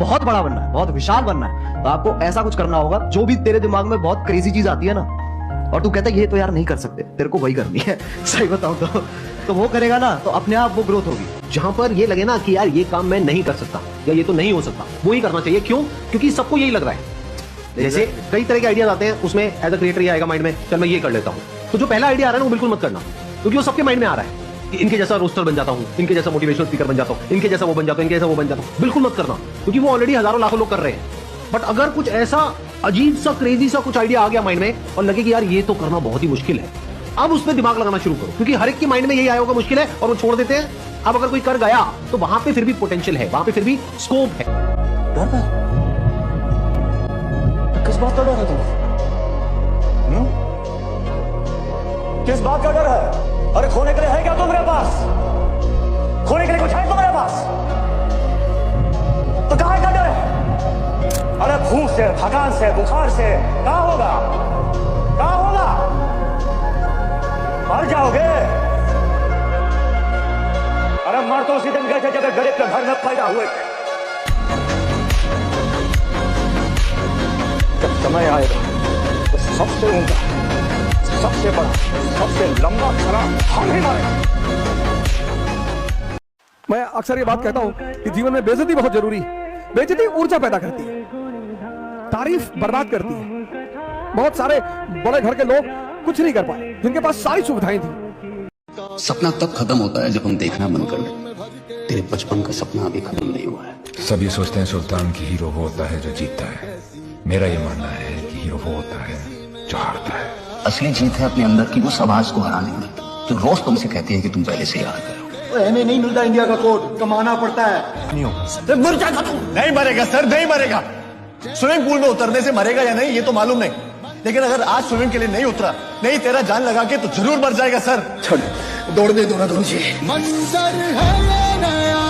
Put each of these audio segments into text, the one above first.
बहुत बड़ा बनना है, बहुत विशाल बनना है, तो आपको ऐसा कुछ करना होगा जो भी तेरे दिमाग में बहुत क्रेजी चीज आती है ना, और तू कहता है ये तो यार नहीं कर सकते, तेरे को वही करनी है। सही बताऊं तो वो करेगा ना तो अपने आप वो ग्रोथ होगी। जहां पर ये लगे ना कि यार ये काम मैं नहीं कर सकता या ये तो नहीं हो सकता, वो ही करना चाहिए। क्यों? क्योंकि सबको यही लग रहा है। जैसे कई तरह के आइडियाज आते हैं, उसमें एज अ क्रिएटर ये आएगा माइंड में, चल मैं ये कर लेता हूं। तो जो पहला आइडिया आ रहा है ना वो बिल्कुल मत करना, क्योंकि वो सबके माइंड में आ रहा है कि इनके जैसा रोस्टर बन जाता हूं, इनके जैसा मोटिवेशनल स्पीकर बन जाता हूं, इनके जैसा वो बन जाता हूं, इनके जैसा वो बन जाता हूं। बिल्कुल मत करना, क्योंकि वो ऑलरेडी हजारों लाखों लोग कर रहे हैं। बट अगर कुछ ऐसा अजीब सा क्रेजी सा कुछ आइडिया आ गया माइंड में और लगे कि यार ये तो करना बहुत ही मुश्किल है, अब उसमें दिमाग लगाना शुरू करो, क्योंकि हर एक के माइंड में यही आया होगा मुश्किल है और वो छोड़ देते हैं। अब अगर कोई कर गया तो वहां पे फिर भी पोटेंशियल है, वहां पे फिर भी स्कोप है। डर है? किस बात का डर है तुम्हें? किस बात का डर है? अरे खोने के लिए है क्या तुम्हारे पास? खोने के लिए कुछ है तुम्हारे पास? तो कहां का डर है? अरे भूख से, थकान से, बुखार से कहां होगा? कहां होगा? मर जाओगे। अरे मर तो उसी दिन गए थे जब गरीब के घर में पैदा हुए थे। जब समय आएगा तो सबसे ऊंचा, सबसे बड़ा, सबसे लंबा खड़ा हम ही मारेंगे। मैं अक्सर ये बात कहता हूं कि जीवन में बेइज्जती बहुत जरूरी है। बेइज्जती ऊर्जा पैदा करती है, तारीफ बर्बाद करती है। बहुत सारे बड़े घर के लोग कुछ नहीं कर पाए जिनके पास सारी सुविधाएं थी। सपना तब खत्म होता है जब हम देखना बंद कर दें। तेरे बचपन का सपना अभी खत्म नहीं हुआ है। सब ये सोचते हैं सुल्तान की हीरो वो होता है जो जीतता है। मेरा ये मानना है कि हीरो वो होता है जो हारता है। असली जीत है अपने अंदर की उस आवाज को हराने में, जो रोज तुमसे कहती है कि तुम पहले से ही हार गए हो। हमें नहीं मिलता इंडिया का कोड, कमाना पड़ता है। नहीं होगा। मर जाएगा तू। नहीं मरेगा सर, नहीं मरेगा। स्विमिंग पूल में उतरने से मरेगा या नहीं ये तो मालूम नहीं, लेकिन अगर आज स्विमिंग के लिए नहीं उतरा, नहीं तेरा जान लगा के, तो जरूर मर जाएगा सर। छोड़, दौड़ने दो ना दोनों जी। मंजर है नया।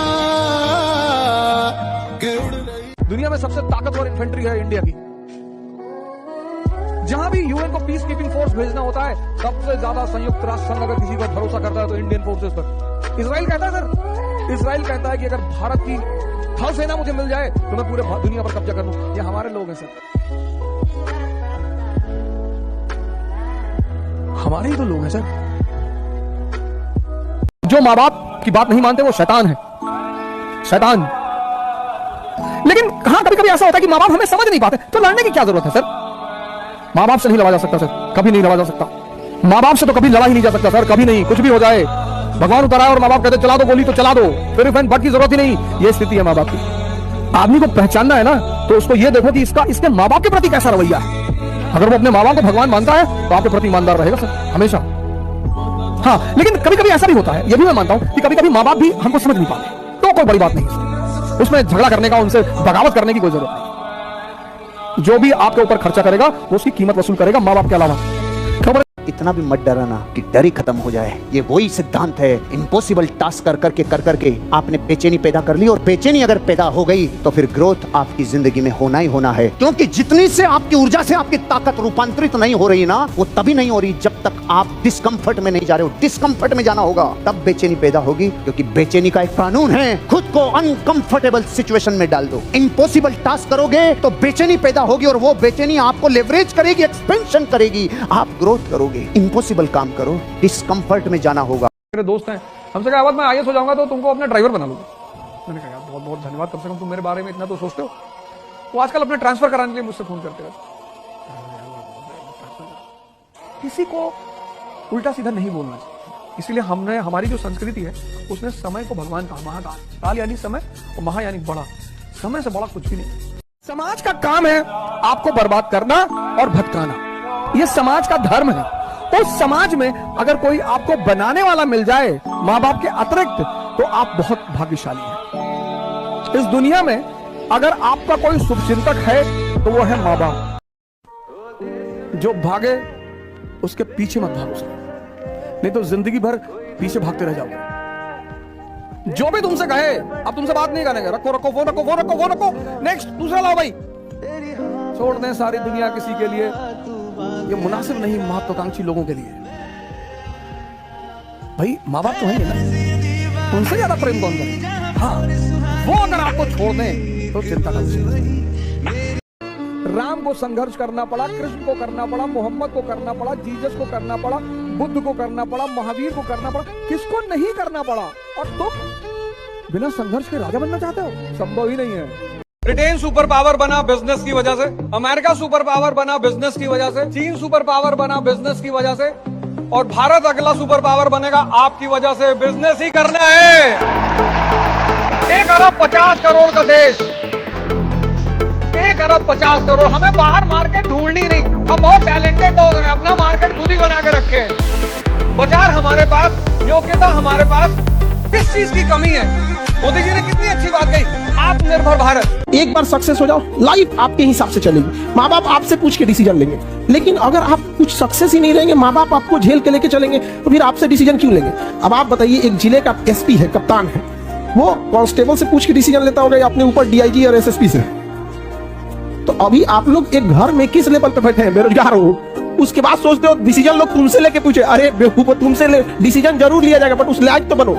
दुनिया में सबसे ताकतवर इन्फेंट्री है इंडिया की। जहां भी यूएन को पीस कीपिंग फोर्स भेजना होता है, सबसे ज्यादा संयुक्त राष्ट्र संघ अगर किसी पर भरोसा करता है तो इंडियन फोर्सेस पर। इजराइल कहता है सर, इजराइल कहता है कि अगर भारत की थल सेना मुझे मिल जाए तो मैं पूरे दुनिया पर कब्जा कर लूं। ये हमारे लोग हैं सर, हमारे ही तो लोग हैं सर। जो माँ बाप की बात नहीं मानते वो शैतान है, शैतान। लेकिन कहां कभी कभी ऐसा होता है कि माँ बाप हमें समझ नहीं पाते, तो लड़ने की क्या जरूरत है सर? माँ बाप से नहीं लड़ा जा सकता सर, कभी नहीं लड़ा जा सकता। माँ बाप से तो कभी लड़ा ही नहीं जा सकता सर, कभी नहीं। कुछ भी हो जाए, भगवान उतरा है और माँ बाप कहते चला दो गोली तो चला दो, फिर बट की जरूरत ही नहीं। ये स्थिति है माँ बाप की। आदमी को पहचानना है ना, तो उसको ये देखो कि इसके माँ बाप के प्रति कैसा रवैया है। अगर वो अपने माँ बाप को भगवान मानता है तो आपके प्रति ईमानदार रहेगा सर, हमेशा। हाँ, लेकिन कभी कभी ऐसा भी होता है, ये भी मैं मानता हूं कि कभी कभी माँ बाप भी हमको समझ नहीं पाते, तो कोई बड़ी बात नहीं, उसमें झगड़ा करने का, उनसे बगावत करने की कोई जरूरत नहीं। जो भी आपके ऊपर खर्चा करेगा वो उसकी कीमत वसूल करेगा, माँ बाप के अलावा। खबर इतना भी मत डराना कि डर ही खत्म हो जाए। ये वही सिद्धांत है, इम्पॉसिबल टास्क कर करके आपने बेचैनी पैदा कर ली, और बेचैनी अगर पैदा हो गई तो फिर ग्रोथ आपकी जिंदगी में होना ही होना है। क्योंकि जितनी से आपकी ऊर्जा से आपकी ताकत रूपांतरित नहीं हो रही ना, वो तभी नहीं हो रही जब तक आप डिस्कम्फर्ट में नहीं जा रहे हो। डिस्कम्फर्ट में जाना होगा तब बेचैनी पैदा होगी, क्योंकि बेचैनी का एक कानून है, खुद को अनकंफर्टेबल सिचुएशन में डाल दो। इम्पॉसिबल टास्क करोगे तो बेचैनी पैदा होगी, और वो बेचैनी आपको लेवरेज करेगी, एक्सपेंशन करेगी, आप ग्रोथ करोगे। इम्पॉसिबल काम करो, डिस्कम्फर्ट में जाना होगा। मेरे दोस्त हैं, हमसे कहा मैं आईएएस हो जाऊंगा तो तुमको अपना ड्राइवर बना लूंगा। मैंने कहा यार बहुत बहुत धन्यवाद, कम से कम तुम मेरे बारे में इतना तो सोचते हो। वो आजकल अपने ट्रांसफर कराने के लिए मुझसे फोन करते हैं। किसी को उल्टा सीधा नहीं बोलना चाहिए, इसीलिए हमने, हमारी जो संस्कृति है उसने समय को भगवान कहा, महा कहा। काल यानी समय और महा यानी बड़ा। समय से बड़ा कुछ भी नहीं। समाज का काम है आपको बर्बाद करना और भटकाना, ये समाज का धर्म है। उस समाज में अगर कोई आपको बनाने वाला मिल जाए माँ बाप के अतिरिक्त, तो आप बहुत भाग्यशाली हैं। इस दुनिया में अगर आपका कोई शुभचिंतक है तो वो है माँ बाप। जो भागे उसके पीछे मत भागो, नहीं तो जिंदगी भर पीछे भागते रह जाओगे। जो भी तुमसे कहे अब तुमसे बात नहीं करेंगे, रखो रखो फोन रखो, फोन रखो, फोन रखो, नेक्स्ट दूसरा लाओ भाई, छोड़ दें सारी दुनिया किसी के लिए। ये मुनासिब नहीं महत्वाकांक्षी लोगों के लिए। भाई माँ बाप तो है ना, उनसे ज्यादा प्रेम कौन करे। हाँ, वो अगर आपको छोड़ दें तो चिंता का विषय नहीं। राम को संघर्ष करना पड़ा, कृष्ण को करना पड़ा, मोहम्मद को करना पड़ा, जीसस को करना पड़ा, बुद्ध को करना पड़ा, महावीर को करना पड़ा, किसको नहीं करना पड़ा? और तुम बिना संघर्ष के राजा बनना चाहते हो? संभव ही नहीं है। ब्रिटेन सुपर पावर बना बिजनेस की वजह से, अमेरिका सुपर पावर बना बिजनेस की वजह से, चीन सुपर पावर बना बिजनेस की वजह से, और भारत अगला सुपर पावर बनेगा आपकी वजह से। बिजनेस ही करना है। 1 अरब 50 करोड़ का देश, 1 अरब 50 करोड़। हमें बाहर मार्केट ढूंढनी नहीं, हम बहुत टैलेंटेड लोग हैं, अपना मार्केट खुद ही बना के रखे हैं। बाजार हमारे पास, योग्यता हमारे पास, किस चीज की कमी है? मोदी जी ने कितनी अच्छी बात कही, आत्मनिर्भर भारत। एक बार सक्सेस हो जाओ, लाइफ आपके हिसाब से चलेगी। माँ बाप आपसे पूछ के डिसीजन लेंगे, लेकिन अगर आप कुछ सक्सेस ही नहीं रहेंगे, माँ बाप आपको झेल के लेके चलेंगे, तो फिर आपसे डिसीजन क्यों लेंगे? अब आप बताइए, एक जिले का एसपी है, कप्तान है, वो कांस्टेबल से पूछ के डिसीजन लेता होगा या अपने ऊपर डीआईजी और एसएसपी से? तो अभी आप लोग एक घर में किस लेवल पे बैठे हैं? बेरोजगार हो, उसके बाद सोचते हो डिसीजन लोग तुमसे लेके पूछे। अरे बेवकूफ, तुमसे डिसीजन जरूर लिया जाएगा, बट उस लायक तो बनो।